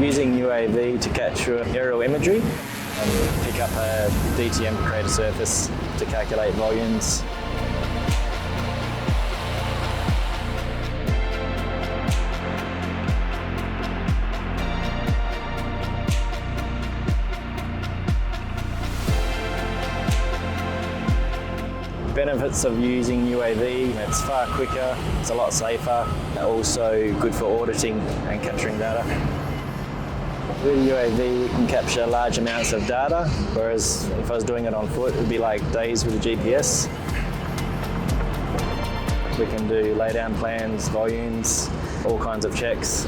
using UAV to capture aerial imagery and pick up a DTM crater surface to calculate volumes. Benefits of using UAV, it's far quicker, it's a lot safer, also good for auditing and capturing data. With UAV we can capture large amounts of data, whereas if I was doing it on foot it would be like days with a GPS. We can do laydown plans, volumes, all kinds of checks.